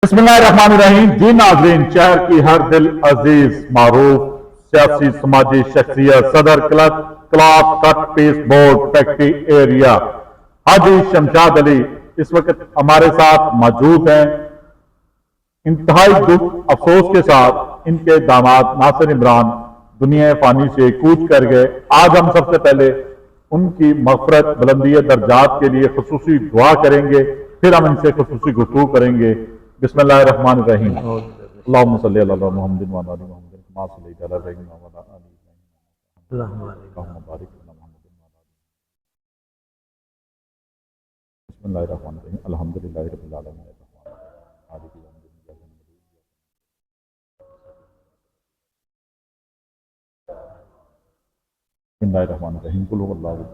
बिस्मिल्लाहिर्रहमानिर्रहीम। जी नाज़रीन, शहर की हर दिल अजीज मारूफ सियासी समाजी शख्सियत सदर cloth cut piece board factory area हाजी शमशाद अली इस वक्त हमारे साथ मौजूद हैं। इंतहाई दुख अफसोस के साथ इनके दामाद नासिर इमरान दुनिया फानी से कूच कर गए। आज हम सबसे पहले उनकी मग़फ़िरत बुलंदी दर्जात के लिए खुसूसी दुआ करेंगे, फिर हम इनसे खुसूसी गुफ्तगू करेंगे। बिस्मिल्लाहिर्रहमानिर्रहीम। अल्लाहुम्मा सल्ली अला मुहम्मदिन व अला आलि मुहम्मदिन कमा सल्लैता अला इब्राहीम व अला आलि इब्राहीम अल्लाहुम्मा बारिक अला मुहम्मदिन व अला आलि। बिस्मिल्लाहिर्रहमानिर्रहीम। अल्हम्दुलिल्लाहि रब्बिल आलमीन मालिकि यौमिद्दीन। बिस्मिल्लाहिर्रहमानिर्रहीम। कुल हुवल्लाहु अहद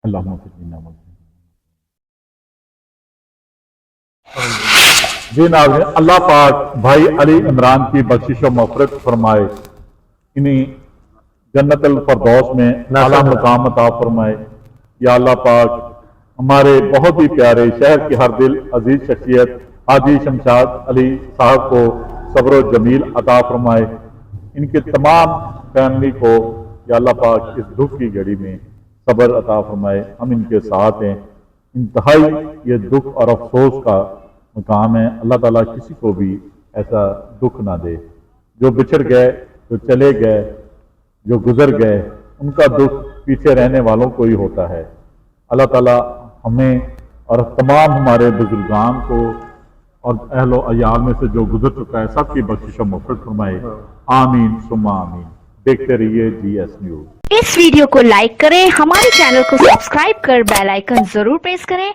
अल्लाहुम्मा फिरना जी नाज़रीन, अल्लाह पाक भाई अली इमरान की बख्शिश व मग़फ़िरत फरमाए, इन्हीं जन्नतुल फ़िरदौस में आला मुकाम अता फरमाए। या अल्लाह पाक हमारे बहुत ही प्यारे शहर की हर दिल अजीज शख्सियत हाजी शमशाद अली साहब को सब्र व जमील अता फरमाए। इनके तमाम फैमिली को या अल्लाह पाक इस दुख की घड़ी में सब्र अता फरमाए। हम इनके साथ हैं। इंतहाई ये दुख और अफसोस का मकाम है। अल्लाह ताला किसी को भी ऐसा दुख ना दे। जो बिछड़ गए, जो चले गए, जो गुजर गए, उनका दुख पीछे रहने वालों को ही होता है। अल्लाह ताला हमें और तमाम हमारे बुजुर्गान को और अहलो अयाल में से जो गुजर चुका है सबकी बख्शिश व मग़फ़िरत फरमाए। आमीन सुम्मा आमीन। देखते रहिए GS न्यूज़। इस वीडियो को लाइक करें, हमारे चैनल को सब्सक्राइब कर बेल आइकन जरूर प्रेस करें।